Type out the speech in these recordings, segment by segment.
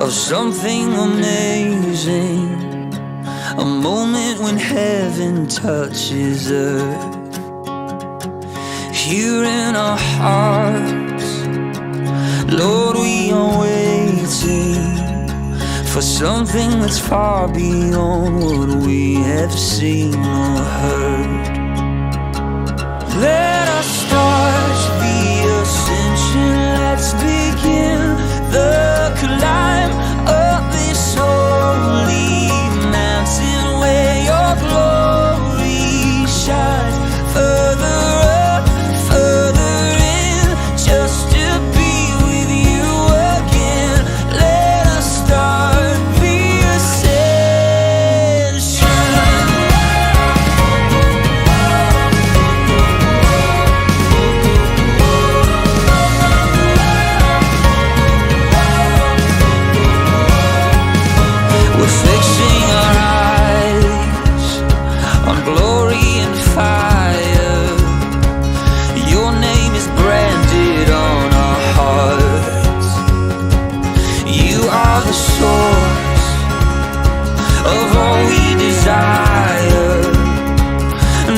of something amazing, a moment when heaven touches earth. Here in our hearts, Lord, we are waiting for something that's far beyond what we have seen or heard. Let us start the ascension, let's begin the climb up this holy mountain where your glory shines. Further up, further in, just to be with you again. Let us start the ascension. We're fixing our eyes on glory and fire. Your name is branded on our hearts. You are the source of all we desire.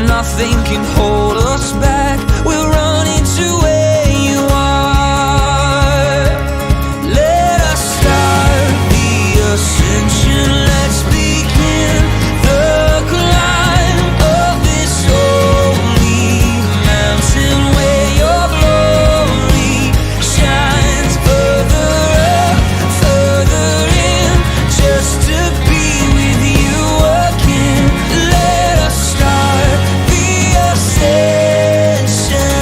Nothing can hold us back. We'll run into where you are. Let us start the ascension. Let's begin the climb of this holy mountain where your glory shines. Further up, further in, just to be with you again. Let us start the ascension.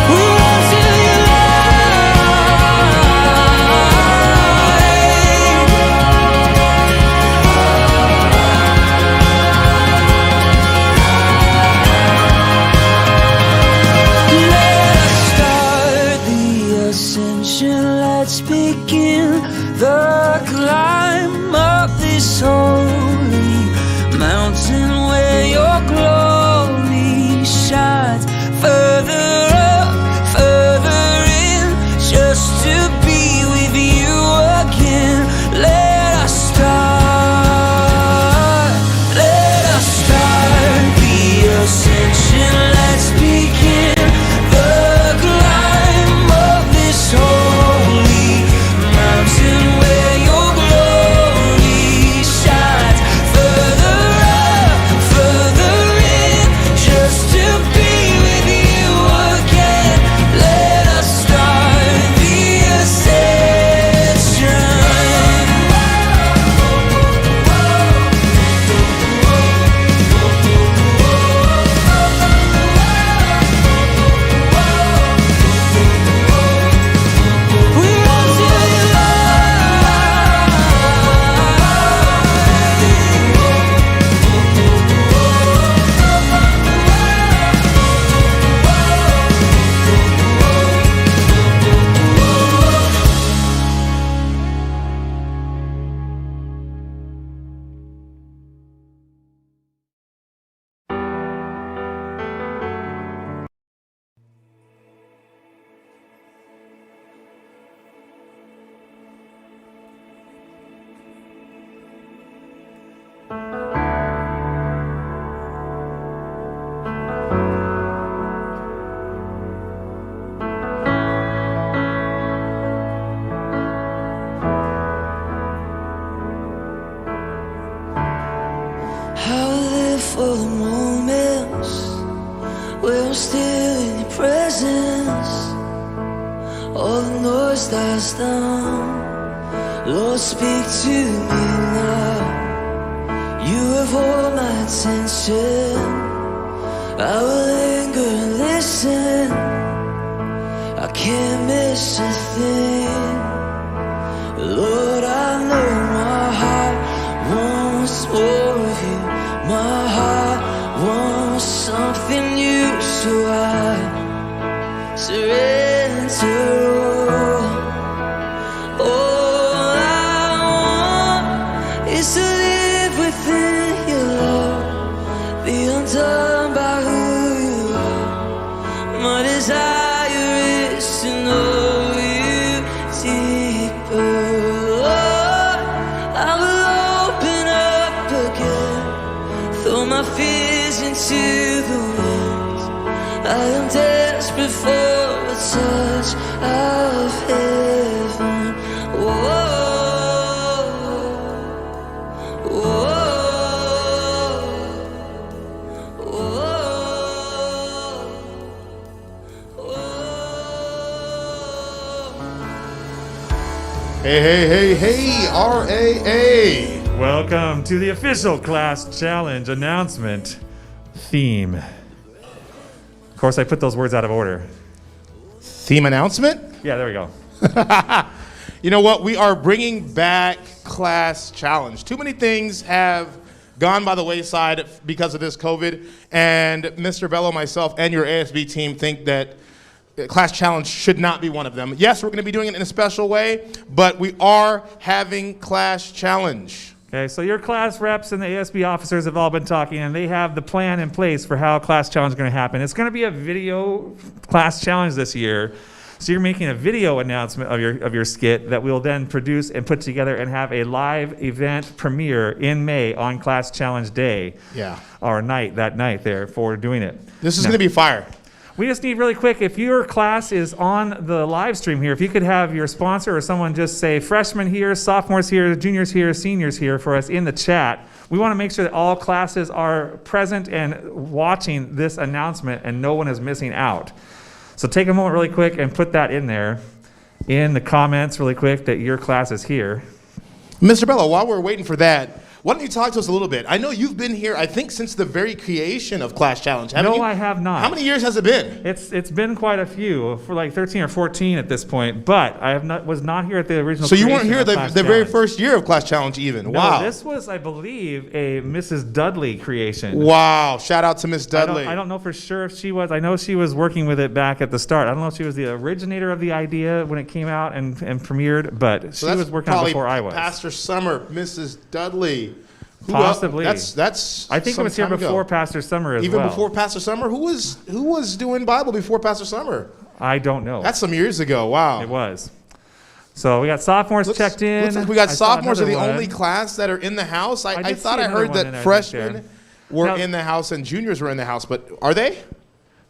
We run to your Let us start the ascension. Let's begin the climb up this holy mountain where your glory shines. Further up, further in, just to be with you again. Let us start the ascension. Let's begin the climb of this holy mountain where your glory shines. Further up, further in, just to be with you again. Let us start the ascension. We run to your I'll live for the moments where I'm still in your presence. All the noise dies down. Lord, speak to me now. You have all my attention. I will linger and listen. I can't miss a thing. Lord, I know my heart wants more of you. My heart wants something new, so I surrender all. All I want is to live with to the winds. I am desperate for a touch of heaven. Whoa, whoa, whoa. Hey, RAA. Welcome to the official class challenge announcement theme. Of course, I put those words out of order. Theme announcement? Yeah, there we go. You know what? We are bringing back class challenge. Too many things have gone by the wayside because of this COVID, and Mr. Bello, myself, and your ASB team think that class challenge should not be one of them. Yes, we're going to be doing it in a special way, but we are having class challenge. Okay, so your class reps and the ASB officers have all been talking, and they have the plan in place for how class challenge is going to happen. It's going to be a video class challenge this year. So you're making a video announcement of your skit that we'll then produce and put together and have a live event premiere in May on Class Challenge Day. Yeah. Or that night there for doing it. This is going to be fire. We just need really quick, if your class is on the live stream here, if you could have your sponsor or someone just say freshmen here, sophomores here, juniors here, seniors here for us in the chat. We want to make sure that all classes are present and watching this announcement and no one is missing out. So take a moment really quick and put that in there in the comments really quick that your class is here. Mr. Bello, while we're waiting for that, why don't you talk to us a little bit? I know you've been here, I think, since the very creation of Class Challenge, haven't you? No, I have not. How many years has it been? It's been quite a few, for like 13 or 14 at this point, but I was not here at the original So you weren't creation here of the Class very Challenge. first year of Class Challenge even. No, Wow. this was, I believe, a Mrs. Dudley creation. Wow. Shout out to Miss Dudley. I don't know for sure if she was. I know she was working with it back at the start. I don't know if she was the originator of the idea when it came out and premiered, but So she that's was working on it before I was. Pastor Summer, Mrs. Dudley. Possibly. That's I think it some was here time before ago. Pastor Summer as Even well. before Pastor Summer? Who was doing Bible before Pastor Summer? I don't know. That's some years ago. Wow. It was. So we got sophomores checked in. Looks like we got I saw sophomores are the another only one. class that are in the house. I did thought see I another heard one in that there, freshmen were Now- in the house and juniors were in the house, but are they?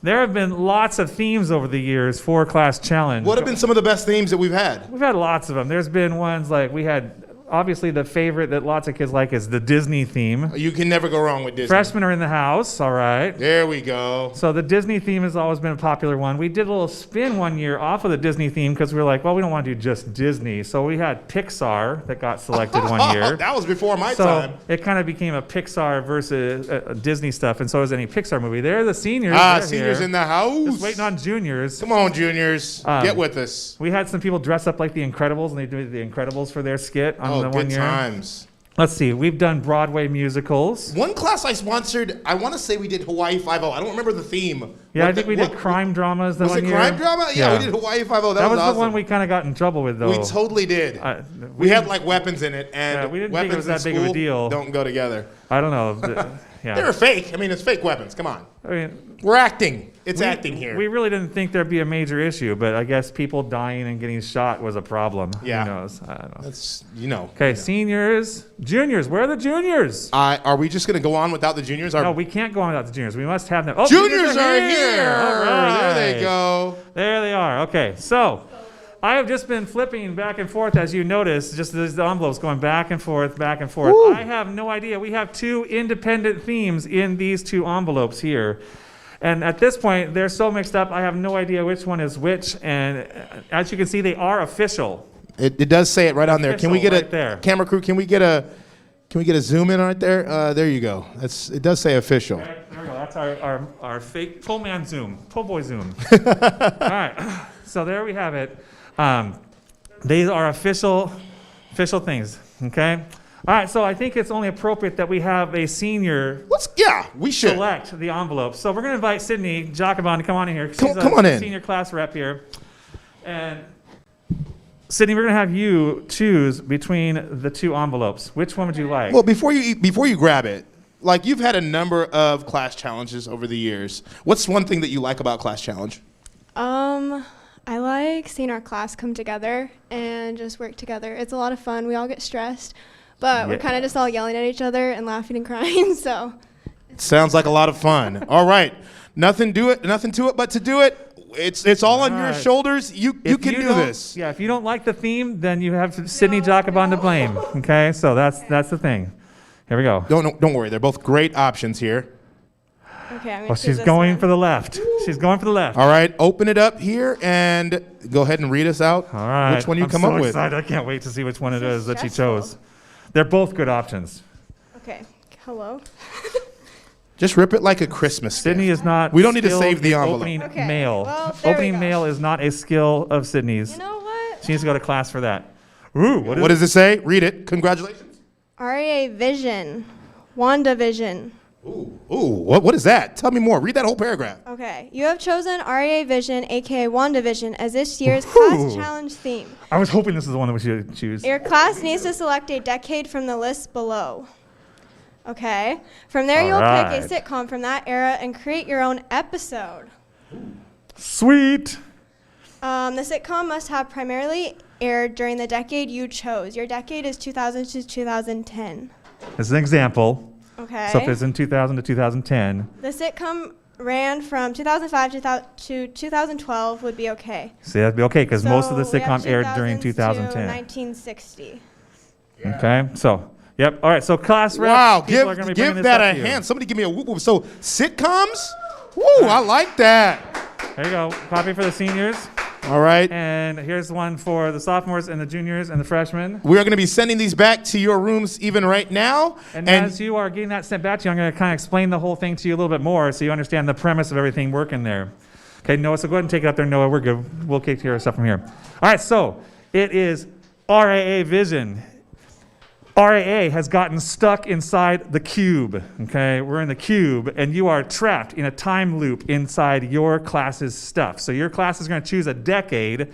There have been lots of themes over the years for Class Challenge. What have been some of the best themes that we've had? We've had lots of them. There's been ones like we had, obviously the favorite that lots of kids like is the Disney theme. You can never go wrong with Disney. Freshmen are in the house, all right. There we go. So the Disney theme has always been a popular one. We did a little spin one year off of the Disney theme because we were like, well, we don't want to do just Disney. So we had Pixar that got selected one year. That was before my So time. it kind of became a Pixar versus Disney stuff, and so is any Pixar movie. They're the seniors. Ah, They're seniors here. in the house. Just waiting on juniors. Come on, juniors. Get with us. We had some people dress up like the Incredibles, and they did the Incredibles for their skit on the Oh, one good year. times. Let's see. We've done Broadway musicals. One class I sponsored, I want to say we did Hawaii Five-0. I don't remember the theme. Yeah, What I think the- we did what- crime dramas the Was one it year. crime drama? Yeah, we did Hawaii Five-0. That That was was awesome. the one we kind of got in trouble with, though. We totally did. We had like weapons in it, and Yeah, we didn't think weapons it was that in big of a school deal. don't go together. I don't know. Yeah. They were fake. I mean, it's fake weapons. Come on. I mean, We're acting. It's acting here. We really didn't think there'd be a major issue, but I guess people dying and getting shot was a problem. Yeah. Who knows? I don't know. That's, you know. Okay, seniors, juniors. Where are the juniors? Are we just going to go on without the juniors? No, we can't go on without the juniors. We must have them. Oh, Juniors are here. All right. There they go. There they are. Okay, so I have just been flipping back and forth, as you notice, just the envelopes going back and forth, back and forth. Woo. I have no idea. We have two independent themes in these two envelopes here. And at this point, they're so mixed up, I have no idea which one is which. And as you can see, they are official. It does say it right on there. Can we get Official a right there. camera crew? Can we get a zoom in right there? There you go. It does say official. Okay, there we go. That's our fake pull man zoom, pull boy zoom. All right, so there we have it. These are official things. Okay. All right, so I think it's only appropriate that we have a senior We should. select the envelope. So we're going to invite Sydney Jacobon to come on in here. 'Cause Come she's on in. Senior class rep here. And Sydney, we're going to have you choose between the two envelopes. Which one would you like? Well, before you grab it, like you've had a number of class challenges over the years. What's one thing that you like about Class Challenge? I like seeing our class come together and just work together. It's a lot of fun. We all get stressed, but we're Yeah. kind of just all yelling at each other and laughing and crying, so Sounds like a lot of fun. All right. Nothing to it but to do it. It's all on your shoulders. You can do this. Yeah, if you don't like the theme, then you have Sydney Jacobon to blame. Okay, so that's the thing. Here we go. Don't worry. They're both great options here. Okay, I'm Well, gonna she's choose going this for the left. She's going for the left. All right. Open it up here and go ahead and read us out. All right. Which one you I'm come so up with. excited. I can't wait to see which one it This is is that she stressful. chose. They're both good options. Okay, hello. Just rip it like a Christmas gift. Sydney is not. We don't need to skilled save the in envelope. Opening Okay, mail. well, there we Opening go. mail is not a skill of Sydney's. You know what? She needs to go to class for that. Ooh, What does it say? Read it. Congratulations. RAA Vision, WandaVision. Ooh, what is that? Tell me more. Read that whole paragraph. Okay, you have chosen RAA Vision, aka WandaVision, as this year's class Ooh. challenge theme. I was hoping this is the one that we should choose. Your class needs to select a decade from the list below. Okay, from there you'll pick a Alright. sitcom from that era and create your own episode. Sweet. The sitcom must have primarily aired during the decade you chose. Your decade is 2000 to 2010. This is an example. Okay. So if it's in 2000 to 2010, The sitcom ran from 2005 to 2012 would be okay. see, that'd be okay because most of the So we have sitcom aired during 2000s to 2010. 1960. Okay, so, yep. All right, so class reps, Wow, people are gonna be bringing give this that up a to you. hand. Somebody give me a whoop whoop. So sitcoms? Woo, I like that. There you go. Copy for the seniors. All right. And here's one for the sophomores and the juniors and the freshmen. We are going to be sending these back to your rooms even right now. And as you are getting that sent back to you, I'm going to kind of explain the whole thing to you a little bit more so you understand the premise of everything working there. Okay, Noah, so go ahead and take it up there, Noah. We're good. We'll take care of stuff from here. All right, so it is RAA Vision. RAA has gotten stuck inside the cube, okay? We're in the cube, and you are trapped in a time loop inside your class's stuff. So your class is going to choose a decade,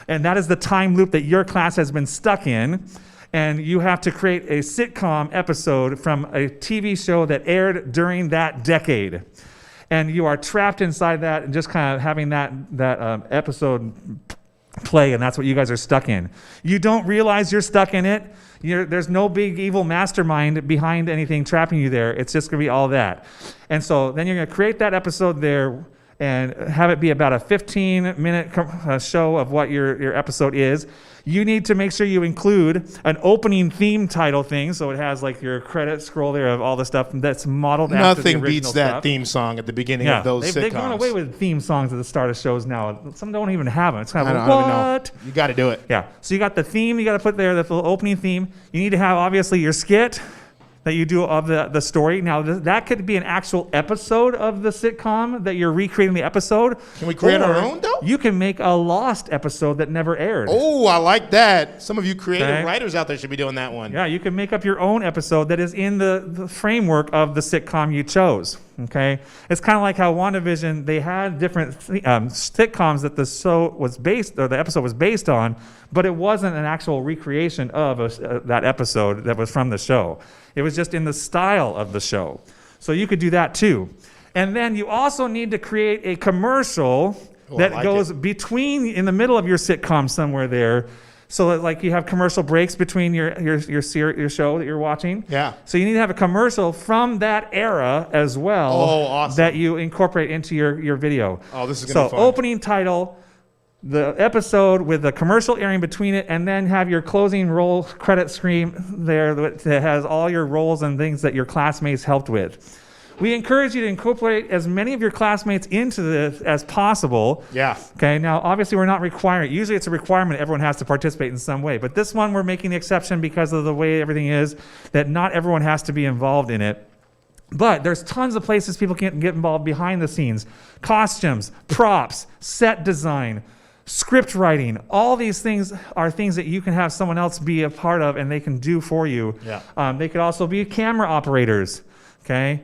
and that is the time loop that your class has been stuck in, and you have to create a sitcom episode from a TV show that aired during that decade. And you are trapped inside that and just kind of having that episode play, and that's what you guys are stuck in. You don't realize you're stuck in it. There's no big evil mastermind behind anything trapping you there. It's just going to be all that. And so then you're going to create that episode there and have it be about a 15-minute show of what your episode is. You need to make sure you include an opening theme title thing, so it has like your credit scroll there of all the stuff that's modeled after the Nothing original beats that stuff. theme song at the beginning Yeah, of those sitcoms. they've gone away with theme songs at the start of shows now. Some don't even have them. It's kind I of don't like, even know. what? You got to do it. Yeah. So you got the theme you got to put there, the little opening theme. You need to have obviously your skit that you do of the story. Now that could be an actual episode of the sitcom that you're recreating the episode. Can we create our Or own, though? You can make a lost episode that never aired. Oh, I like that. Some of you creative Okay. writers out there should be doing that one. Yeah, you can make up your own episode that is in the framework of the sitcom you chose. Okay, it's kind of like how WandaVision, they had different sitcoms that the show was based, or the episode was based on, but it wasn't an actual recreation of that episode that was from the show. It was just in the style of the show. So you could do that too. And then you also need to create a commercial that like goes it. between, in the middle of your sitcom somewhere there. So that like you have commercial breaks between your show that you're watching. Yeah. So you need to have a commercial from that era as well. Oh, awesome. That you incorporate into your video. Oh, this is gonna be So fun. opening title, the episode with the commercial airing between it, and then have your closing roll credit screen there that has all your roles and things that your classmates helped with. We encourage you to incorporate as many of your classmates into this as possible. Yeah. Okay, now obviously we're not requiring, usually it's a requirement everyone has to participate in some way, but this one we're making the exception because of the way everything is, that not everyone has to be involved in it. But there's tons of places people can get involved behind the scenes. Costumes, props, set design, script writing, all these things are things that you can have someone else be a part of and they can do for you. Yeah. They could also be camera operators, okay?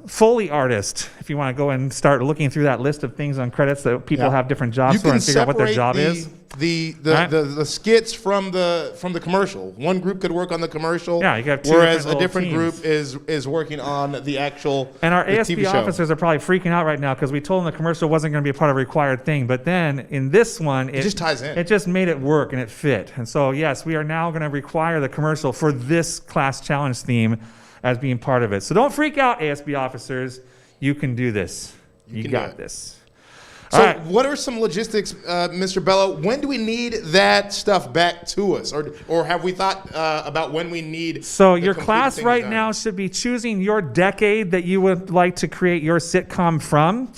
Foley artist, if you want to go and start looking through that list of things on credits that people Yeah. have different jobs You for can and figure out what their separate job is. Right? the skits from the commercial. One group could work on the commercial, Yeah, you could have two whereas different a different little group is working on the actual And our the ASB TV show. officers are probably freaking out right now because we told them the commercial wasn't going to be a part of a required thing. But then in this one, it just ties in. It just made it work and it fit. And so, yes, we are now going to require the commercial for this class challenge theme as being part of it. So don't freak out, ASB officers. You can do this. You can got do it. this. So All right. what are some logistics, Mr. Bello? When do we need that stuff back to us? Or have we thought about when we need So the your complete class thing right done? now should be choosing your decade that you would like to create your sitcom from.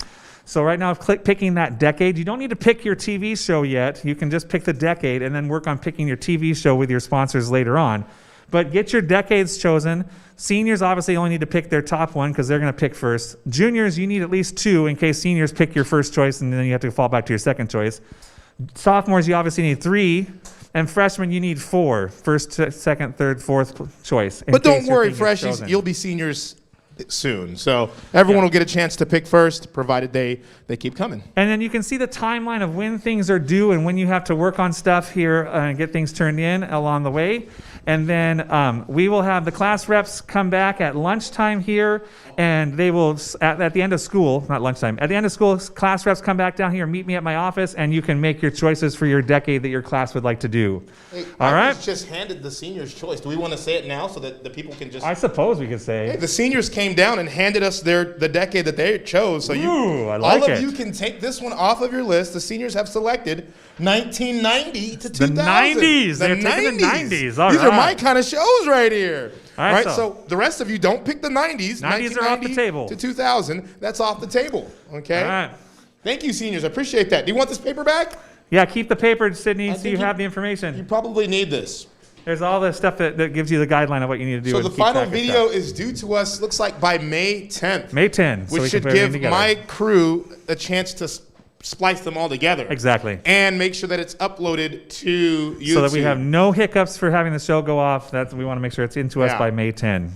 So right now, picking that decade. You don't need to pick your TV show yet. You can just pick the decade and then work on picking your TV show with your sponsors later on. But get your decades chosen. Seniors obviously only need to pick their top one because they're going to pick first. Juniors, you need at least 2 in case seniors pick your first choice and then you have to fall back to your second choice. Sophomores, you obviously need 3. And freshmen, you need 4. First, second, third, fourth choice. But don't worry, freshies, you'll be seniors soon. So everyone will get a chance to pick first, provided they keep coming. And then you can see the timeline of when things are due and when you have to work on stuff here and get things turned in along the way. And then we will have the class reps come back at lunchtime here, and they will, at the end of school, not lunchtime, at the end of school, class reps come back down here, meet me at my office, and you can make your choices for your decade that your class would like to do. Hey, All right? just handed the seniors choice. Do we want to say it now so that the people can just... I suppose we could say. Hey, the seniors came down and handed us the decade that they chose. So Ooh, I like all it. of you can take this one off of your list. The seniors have selected 1990 to 2000. The 90s. They're taking the 90s. All These are my right. kind of shows right here. All right, so the rest of you don't pick the 90s. 90s are off the table. To 2000. That's off the table. Okay? All right. Thank you, seniors. I appreciate that. Do you want this paper back? Yeah, keep the paper, Sydney, so think you you- have the You information. probably need this. There's all the stuff that gives you the guideline of what you need to do. So and the keep final track of video stuff. is due to us, looks like by May 10th. May 10, so we which can should put everything give together. my crew a chance to splice them all together. Exactly. And make sure that it's uploaded to YouTube. So that we have no hiccups for having the show go off. We want to make sure it's into us Yeah. by May 10.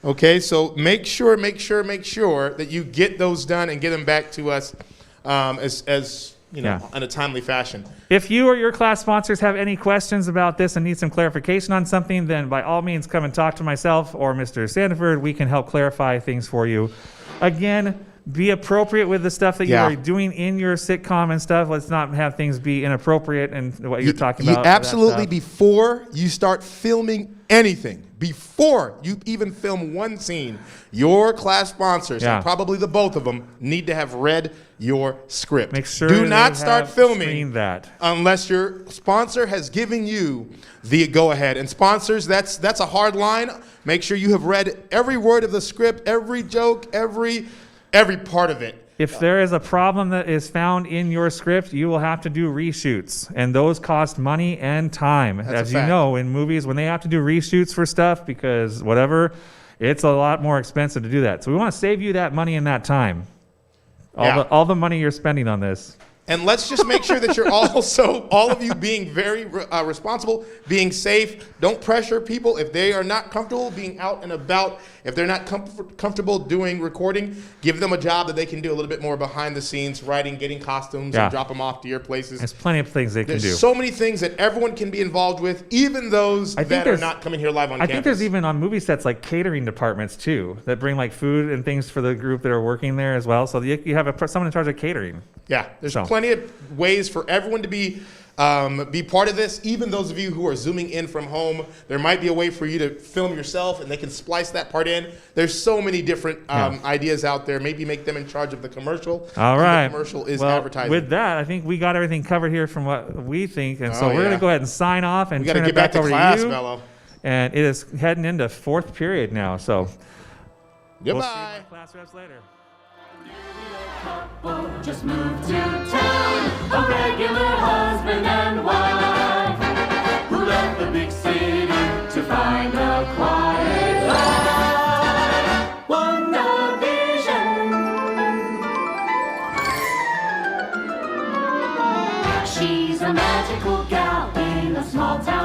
Okay, so make sure that you get those done and get them back to us as you know, Yeah. in a timely fashion. If you or your class sponsors have any questions about this and need some clarification on something, then by all means come and talk to myself or Mr. Sandiford. We can help clarify things for you. Again, be appropriate with the stuff that you Yeah. are doing in your sitcom and stuff. Let's not have things be inappropriate and what you're talking You about. that absolutely, stuff. before you start filming anything, before you even film one scene, your class sponsors, Yeah. and probably the both of them, need to have read your script. Make sure Do they not start have filming screened that. unless your sponsor has given you the go-ahead. And sponsors, that's a hard line. Make sure you have read every word of the script, every joke, every part of it. If there is a problem that is found in your script, you will have to do reshoots, and those cost money and time. That's a As you fact. know, in movies, when they have to do reshoots for stuff because whatever, it's a lot more expensive to do that. So we want to save you that money and that time. Yeah. All the money you're spending on this. And let's just make sure that you're also, all of you being very responsible, being safe. Don't pressure people if they are not comfortable being out and about. If they're not comfortable doing recording, give them a job that they can do a little bit more behind the scenes, writing, getting costumes, Yeah. and drop them off to your places. There's plenty of things they can do. There's so many things that everyone can be involved with, even those I think that are there's- not coming here live on I campus. think there's even on movie sets like catering departments too that bring like food and things for the group that are working there as well. So you have someone in charge of catering. Yeah, there's So. plenty of ways for everyone to be part of this. Even those of you who are zooming in from home, there might be a way for you to film yourself, and they can splice that part in. There's so many different ideas out there. Maybe make them in charge of the commercial. All and right. The commercial is well, advertising. With that, I think we got everything covered here from what we think, and so Oh, we're going yeah. to go ahead and sign off and we got to turn get it back to over class, to you. Bello. And it is heading into fourth period now, so we'll see Goodbye. my class reps later. Couple just moved to town, a regular husband and wife who left the big city to find a quiet life. One vision. She's a magical gal in a small town.